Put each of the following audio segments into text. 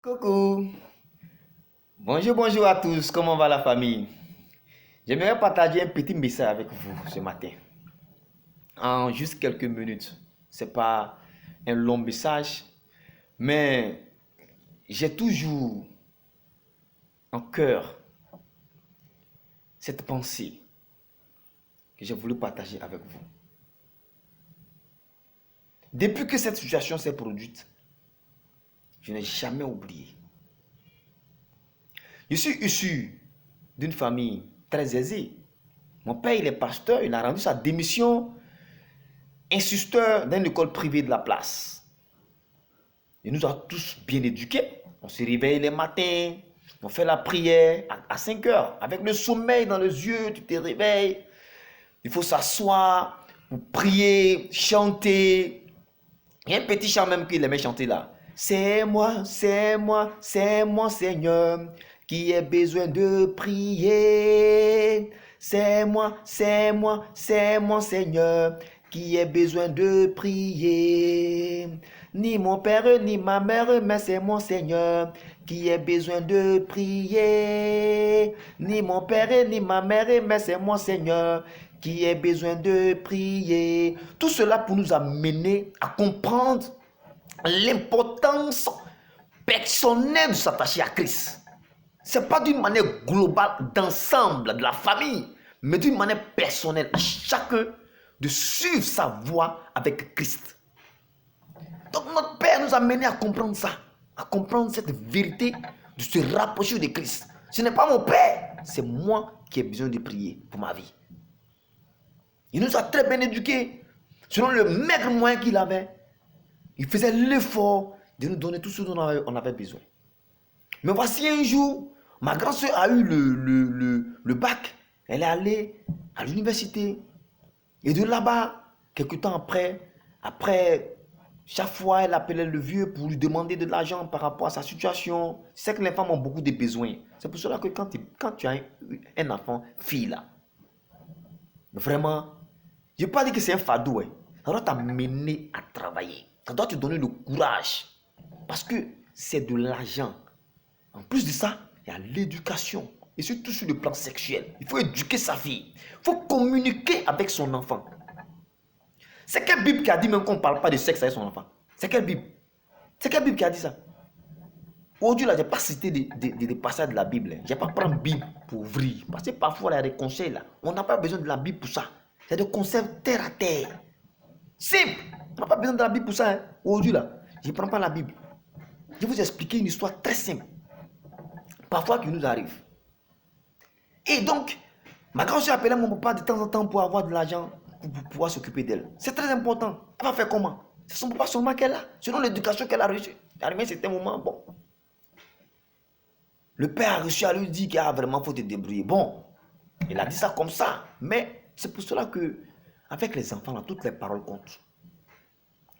Coucou, bonjour à tous, comment va la famille? J'aimerais partager un petit message avec vous ce matin, en juste quelques minutes. C'est pas un long message, mais j'ai toujours en cœur cette pensée que j'ai voulu partager avec vous. Depuis que cette situation s'est produite, je n'ai jamais oublié. Je suis issu d'une famille très aisée. Mon père, il est pasteur, il a rendu sa démission insisteur dans une école privée de la place. Il nous a tous bien éduqués. On se réveille les matins, on fait la prière à 5 heures. Avec le sommeil dans les yeux, tu te réveilles. Il faut s'asseoir, pour prier, chanter. Il y a un petit chant même qu'il aimait chanter là. C'est moi, Seigneur, qui ai besoin de prier. C'est moi, Seigneur, qui ai besoin de prier. Ni mon père, ni ma mère, mais c'est mon Seigneur, qui ai besoin de prier. Ni mon père, ni ma mère, mais c'est mon Seigneur, qui ait besoin de prier. Tout cela pour nous amener à comprendre l'importance personnelle de s'attacher à Christ. Ce n'est pas d'une manière globale d'ensemble de la famille, mais d'une manière personnelle à chacun de suivre sa voie avec Christ. Donc notre Père nous a menés à comprendre ça, à comprendre cette vérité, de se rapprocher de Christ. Ce n'est pas mon Père, c'est moi qui ai besoin de prier pour ma vie. Il nous a très bien éduqués. Selon le maigre moyen qu'il avait, il faisait l'effort de nous donner tout ce dont on avait besoin. Mais voici un jour, ma grande soeur a eu le bac. Elle est allée à l'université. Et de là-bas, quelques temps après, chaque fois, elle appelait le vieux pour lui demander de l'argent par rapport à sa situation. C'est que les femmes ont beaucoup de besoins. C'est pour cela que quand tu as un enfant, fille là, vraiment, je ne veux pas dire que c'est un fardeau. Ça doit t'amener à travailler. Ça doit te donner le courage. Parce que c'est de l'argent. En plus de ça, il y a l'éducation. Et surtout sur le plan sexuel. Il faut éduquer sa fille. Il faut communiquer avec son enfant. C'est quelle Bible qui a dit même qu'on ne parle pas de sexe avec son enfant? C'est quelle Bible? C'est quelle Bible qui a dit ça? Aujourd'hui, là, je n'ai pas cité des passages de la Bible. Je n'ai pas pris la Bible pour ouvrir. Parce que parfois, il y a des conseils là. On n'a pas besoin de la Bible pour ça. C'est des conseils terre à terre. Simple. On n'a pas besoin de la Bible pour ça. Aujourd'hui, là, je ne prends pas la Bible. Je vais vous expliquer une histoire très simple. Parfois, qui nous arrive. Et donc, ma grand-soeur appelait mon papa de temps en temps pour avoir de l'argent pour pouvoir s'occuper d'elle. C'est très important. Elle va faire comment? C'est son papa seulement qu'elle a. Selon l'éducation qu'elle a reçue. Arrivé à un certain moment, bon. Le père a reçu à lui dire qu'il a vraiment faut te débrouiller. Bon, il a dit ça comme ça. Mais c'est pour cela que, avec les enfants, là, toutes les paroles comptent.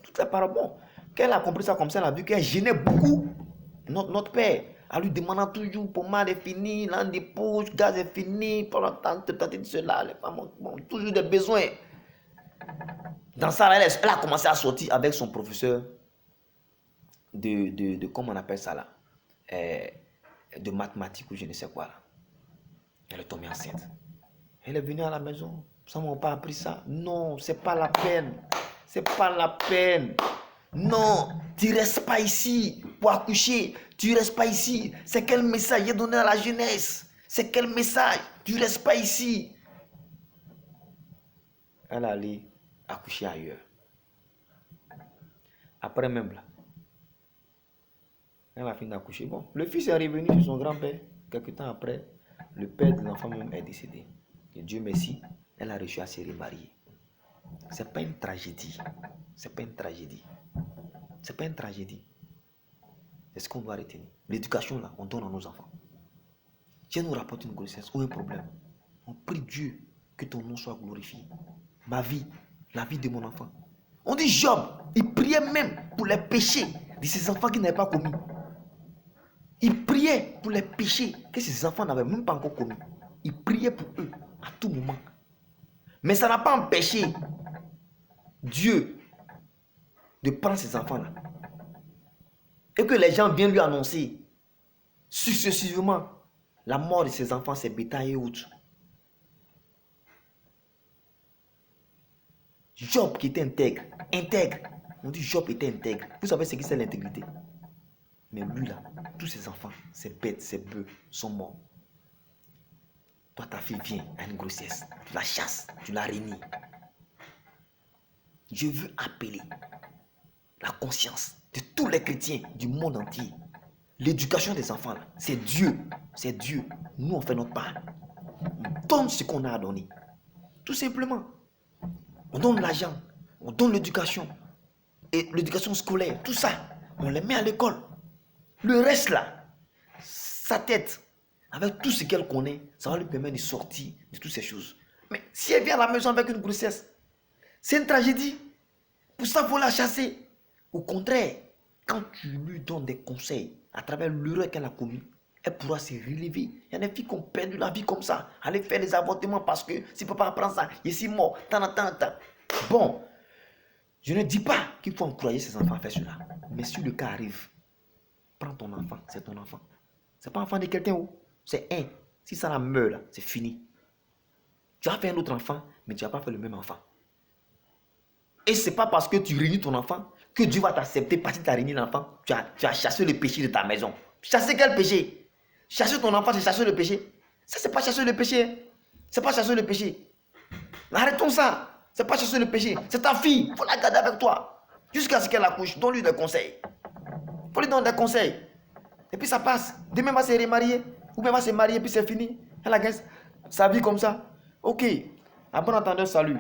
Toutes les paroles, bon. Quand elle a compris ça comme ça, elle a vu qu'elle gênait beaucoup notre père. En lui demandant toujours, pommade est fini, l'an des poches, gaz est fini, pendant tenter de cela, les femmes ont toujours des besoins. Dans ça, elle a commencé à sortir avec son professeur de comment on appelle ça là, de mathématiques ou je ne sais quoi là. Elle est tombée enceinte. Elle est venue à la maison. Ça m'a pas appris ça. Non, c'est pas la peine. C'est pas la peine. Non, tu restes pas ici pour accoucher. Tu restes pas ici. C'est quel message est donné à la jeunesse? C'est quel message? Tu restes pas ici. Elle allait accoucher ailleurs. Après même là, elle a fini d'accoucher. Bon, le fils est revenu chez son grand-père. Quelques temps après, le père de l'enfant même est décédé. Et Dieu merci, elle a réussi à se remarier. C'est pas une tragédie. C'est pas une tragédie. C'est pas une tragédie. C'est ce qu'on doit retenir. L'éducation là, on donne à nos enfants. Si elle nous rapporte une grossesse ou un problème, on prie Dieu que ton nom soit glorifié. Ma vie, la vie de mon enfant. On dit Job, il priait même pour les péchés de ses enfants qui n'avaient pas commis. Il priait pour les péchés que ses enfants n'avaient même pas encore commis. Il priait pour eux à tout moment. Mais ça n'a pas empêché Dieu de prendre ses enfants là et que les gens viennent lui annoncer successivement la mort de ses enfants, ses bétails et autres. Job qui était intègre. On dit Job était intègre. Vous savez ce que c'est l'intégrité? Mais lui là, tous ses enfants, ses bêtes, ses bœufs sont morts. Toi, ta fille vient à une grossesse. Tu la chasses, tu la réunis. Je veux appeler la conscience de tous les chrétiens du monde entier. L'éducation des enfants, là, c'est Dieu. C'est Dieu. Nous, on fait notre part. On donne ce qu'on a à donner. Tout simplement. On donne l'argent. On donne l'éducation. Et l'éducation scolaire. Tout ça. On les met à l'école. Le reste là, sa tête, avec tout ce qu'elle connaît, ça va lui permettre de sortir de toutes ces choses. Mais si elle vient à la maison avec une grossesse, c'est une tragédie. Pour ça, il faut la chasser. Au contraire, quand tu lui donnes des conseils à travers l'erreur qu'elle a commise, elle pourra se relever. Il y a des filles qui ont perdu la vie comme ça. Aller faire des avortements parce que si papa prend ça, il est mort. Bon, je ne dis pas qu'il faut encourager ses enfants à faire cela. Mais si le cas arrive, prends ton enfant, c'est ton enfant. C'est pas l'enfant de quelqu'un où c'est un. Si ça la meurt là, c'est fini. Tu as fait un autre enfant, mais tu n'as pas fait le même enfant. Et c'est pas parce que tu réunis ton enfant que Dieu va t'accepter parce que tu as réuni l'enfant. Tu as chassé le péché de ta maison. Chasser quel péché? Chasser ton enfant, c'est chasser le péché. Ça, c'est pas chasser le péché. C'est pas chasser le péché. Arrêtons ça. C'est pas chasser le péché. C'est ta fille. Il faut la garder avec toi. Jusqu'à ce qu'elle accouche. Donne-lui des conseils. Il faut lui donner des conseils. Et puis ça passe. Demain, elle va se remarier. Ou bien elle va se marier et puis c'est fini. Elle a gagné sa vie comme ça. Ok. À bon entendeur, salut.